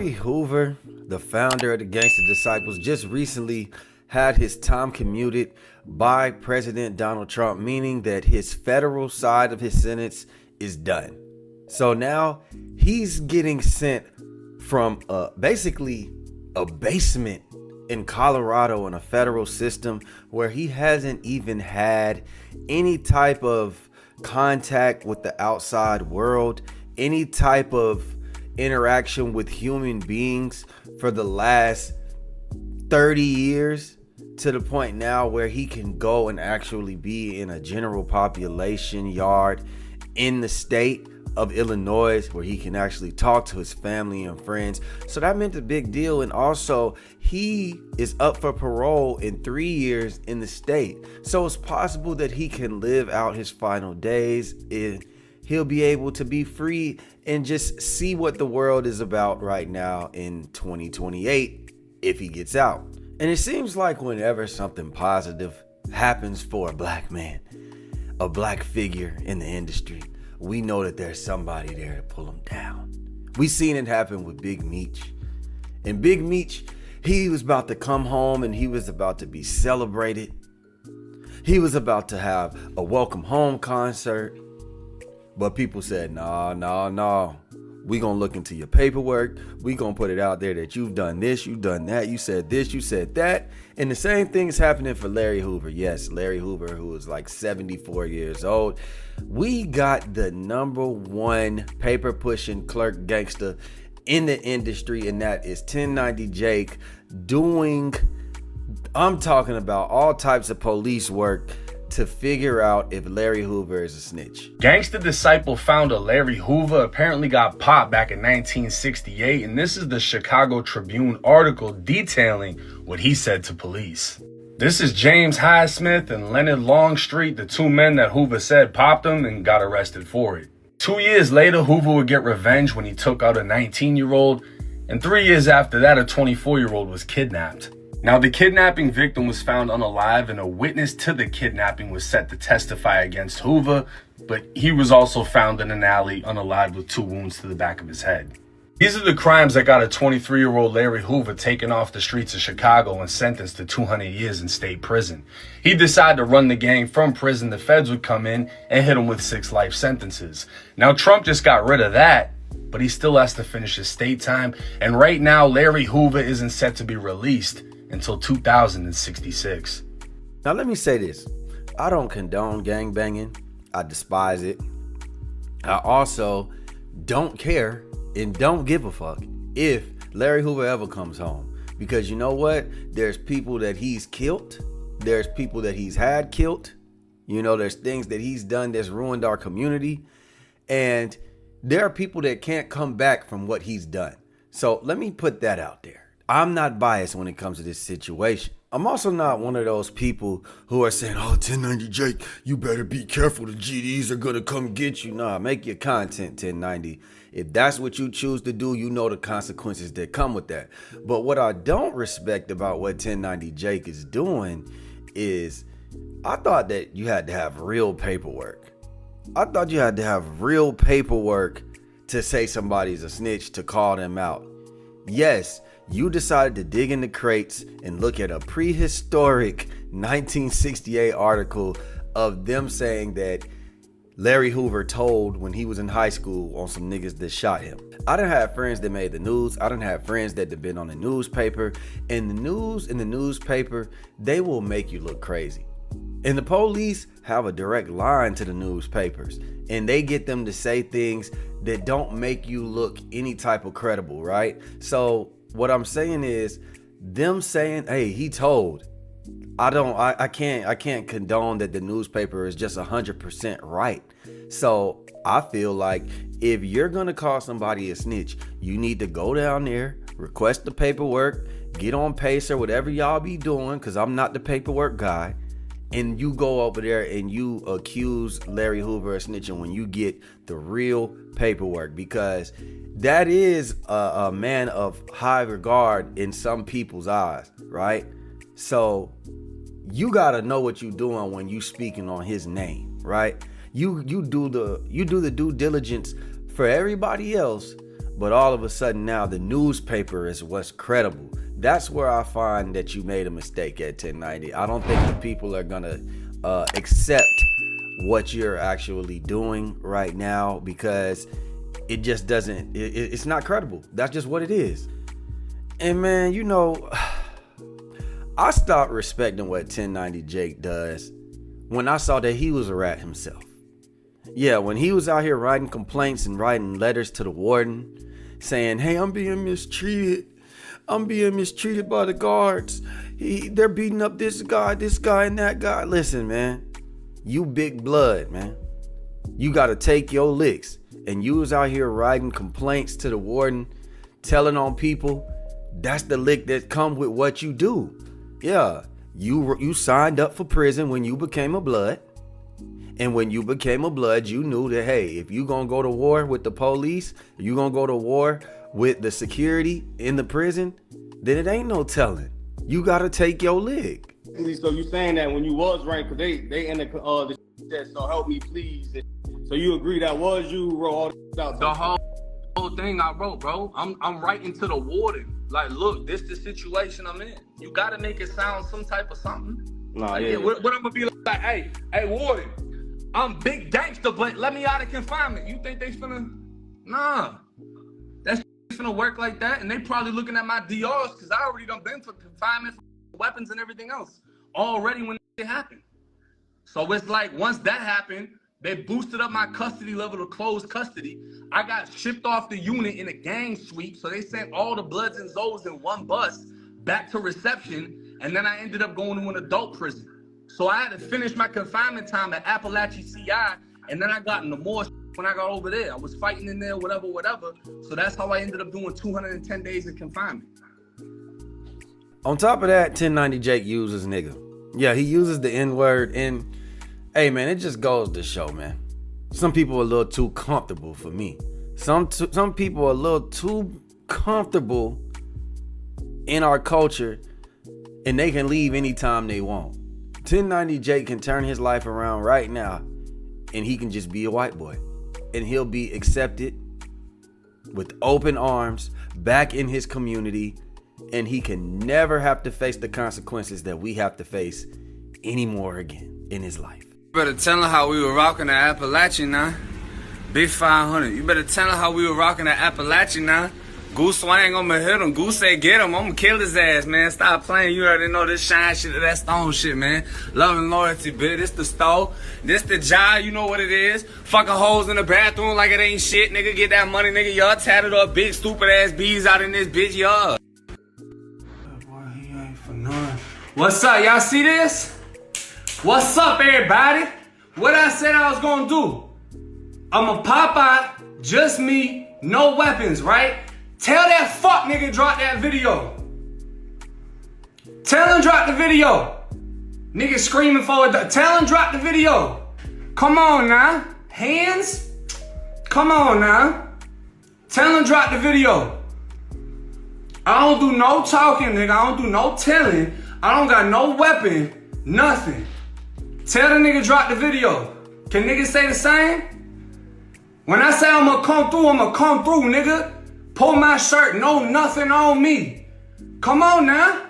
Larry Hoover, the founder of the Gangsta Disciples, just recently had his time commuted by President Donald Trump, meaning that his federal side of his sentence is done. So now he's getting sent from basically a basement in Colorado in a federal system where he hasn't even had any type of contact with the outside world, any type of interaction with human beings for the last 30 years, to the point now where he can go and actually be in a general population yard in the state of Illinois where he can actually talk to his family and friends. So that meant a big deal. And also he is up for parole in 3 years in the state. So it's possible that he can live out his final days and he'll be able to be free and just see what the world is about right now in 2028 if he gets out. And it seems like whenever something positive happens for a black man, a black figure in the industry, we know that there's somebody there to pull him down. We seen it happen with Big Meech. And Big Meech, he was about to come home and he was about to be celebrated. He was about to have a welcome home concert. But people said, no. We gonna look into your paperwork. We gonna put it out there that you've done this, you've done that, you said this, you said that. And the same thing is happening for Larry Hoover. Yes, Larry Hoover, who is like 74 years old. We got the number one paper pushing clerk gangster in the industry, and that is 1090 Jake doing, I'm talking about all types of police work to figure out if Larry Hoover is a snitch. Gangsta Disciple founder Larry Hoover apparently got popped back in 1968, and this is the Chicago Tribune article detailing what he said to police. This is James Highsmith and Leonard Longstreet, the two men that Hoover said popped him and got arrested for it. 2 years later, Hoover would get revenge when he took out a 19-year-old, and 3 years after that, a 24-year-old was kidnapped. Now, the kidnapping victim was found unalive, and a witness to the kidnapping was set to testify against Hoover, but he was also found in an alley unalive with 2 wounds to the back of his head. These are the crimes that got a 23-year-old Larry Hoover taken off the streets of Chicago and sentenced to 200 years in state prison. He decided to run the gang from prison. The feds would come in and hit him with 6 life sentences. Now, Trump just got rid of that, but he still has to finish his state time, and right now, Larry Hoover isn't set to be released until 2066. Now let me say this. I don't condone gangbanging. I despise it. I also don't care and don't give a fuck if Larry Hoover ever comes home. Because you know what? There's people that he's killed. There's people that he's had killed. You know, there's things that he's done that's ruined our community. And there are people that can't come back from what he's done. So let me put that out there. I'm not biased when it comes to this situation. I'm also not one of those people who are saying, oh, 1090 Jake, you better be careful. The GDs are going to come get you. Nah, make your content 1090. If that's what you choose to do, you know the consequences that come with that. But what I don't respect about what 1090 Jake is doing is I thought that you had to have real paperwork. I thought you had to have real paperwork to say somebody's a snitch, to call them out. Yes, you decided to dig in the crates and look at a prehistoric 1968 article of them saying that Larry Hoover told when he was in high school on some niggas that shot him. I done had friends that made the news. I done had friends that have been on the newspaper. And the news in the newspaper, they will make you look crazy. And the police have a direct line to the newspapers. And they get them to say things that don't make you look any type of credible, right? So what I'm saying is them saying, hey, he told. I can't condone that the newspaper is just 100% right. So I feel like if you're going to call somebody a snitch, you need to go down there, request the paperwork, get on Pace or whatever y'all be doing, because I'm not the paperwork guy. And you go over there and you accuse Larry Hoover of snitching when you get the real paperwork, because that is a man of high regard in some people's eyes, right? So you gotta know what you're doing when you speaking on his name, right? You do the due diligence for everybody else, but all of a sudden now the newspaper is what's credible. That's where I find that you made a mistake at 1090. I don't think the people are gonna accept what you're actually doing right now, because it just doesn't, it's not credible. That's just what it is. And man, you know, I stopped respecting what 1090 Jake does when I saw that he was a rat himself. Yeah, when he was out here writing complaints and writing letters to the warden saying, hey, I'm being mistreated by the guards. They're beating up this guy, and that guy. Listen, man, you big blood, man. You got to take your licks. And you was out here writing complaints to the warden, telling on people. That's the lick that come with what you do. Yeah, you signed up for prison when you became a blood. And when you became a blood, you knew that, hey, if you gonna go to war with the police, you gonna go to war with the security in the prison, then it ain't no telling. You gotta take your lick. So you saying that when you was right, because they in the said, so help me please. So you agree that was you who wrote all this out? The whole thing I wrote, bro. I'm writing to the warden. Like, look, this the situation I'm in. You gotta make it sound some type of something. Nah, like, yeah. What I'm gonna be like, hey, warden, I'm big gangster, but let me out of confinement. You think they finna? Nah, that's finna work like that. And they probably looking at my DRs because I already done been for confinement, for weapons and everything else already when it happened. So it's like once that happened, they boosted up my custody level to closed custody. I got shipped off the unit in a gang sweep. So they sent all the Bloods and Zoes in one bus back to reception. And then I ended up going to an adult prison. So I had to finish my confinement time at Appalachia CI. And then I got into more when I got over there. I was fighting in there, whatever. So that's how I ended up doing 210 days of confinement. On top of that, 1090 Jake uses nigga. Yeah, he uses the N-word, and hey man, it just goes to show, man. Some people are a little too comfortable for me. Some people are a little too comfortable in our culture, and they can leave anytime they want. 1090 Jake can turn his life around right now, and he can just be a white boy, and he'll be accepted with open arms back in his community, and he can never have to face the consequences that we have to face anymore again in his life. You better tell him how we were rocking the Appalachian now. Big 500. You better tell him how we were rocking the Appalachian now. Goose swang, I'ma hit him. Goose say get him, I'ma kill his ass, man. Stop playing. You already know this shine shit, that stone shit, man. Love and loyalty, bitch. This the stove. This the job, you know what it is. Fucking hoes in the bathroom like it ain't shit, nigga. Get that money, nigga. Y'all tatted up big stupid ass bees out in this bitch, y'all. Boy, he ain't for none. What's up? Y'all see this? What's up, everybody? What I said I was gonna do. I'ma pop out, just me, no weapons, right? Tell that fuck nigga drop that video. Tell him drop the video. Nigga screaming for it. Tell him drop the video. Come on now. Hands? Come on now. Tell him drop the video. I don't do no talking, nigga. I don't do no telling. I don't got no weapon. Nothing. Tell the nigga drop the video. Can niggas say the same? When I say I'ma come through, nigga. Pull my shirt, no nothing on me. Come on now.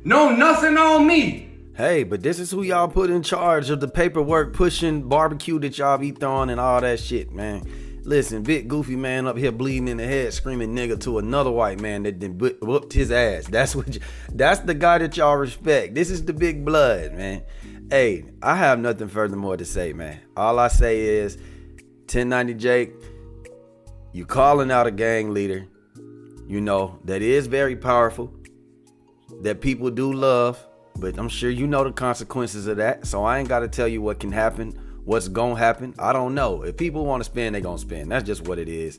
No nothing on me. Hey, but this is who y'all put in charge of the paperwork pushing barbecue that y'all be throwing and all that shit, man. Listen, big goofy man up here bleeding in the head, screaming nigga to another white man that then whooped his ass. That's the guy that y'all respect. This is the big blood, man. Hey, I have nothing furthermore to say, man. All I say is 1090 Jake, you calling out a gang leader, you know, that is very powerful, that people do love, but I'm sure you know the consequences of that. So I ain't got to tell you what can happen, what's going to happen. I don't know. If people want to spend, they going to spend. That's just what it is.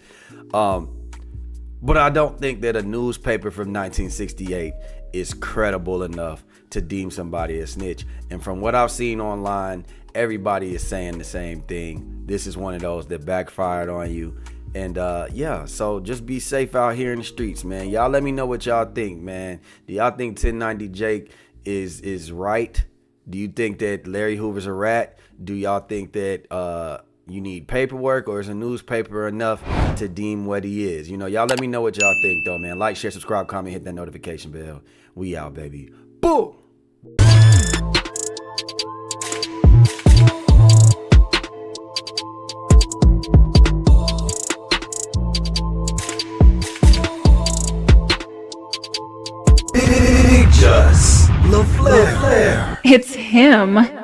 But I don't think that a newspaper from 1968 is credible enough to deem somebody a snitch. And from what I've seen online, everybody is saying the same thing. This is one of those that backfired on you. And yeah, so just be safe out here in the streets, man. Y'all let me know what y'all think, man. Do y'all think 1090 Jake is right? Do you think that Larry Hoover's a rat? Do y'all think that You need paperwork, or is a newspaper enough to deem what he is? You know, y'all let me know what y'all think, though, man. Like, share, subscribe, comment, hit that notification bell. We out, baby. Boom! Big Just LaFlare. It's him.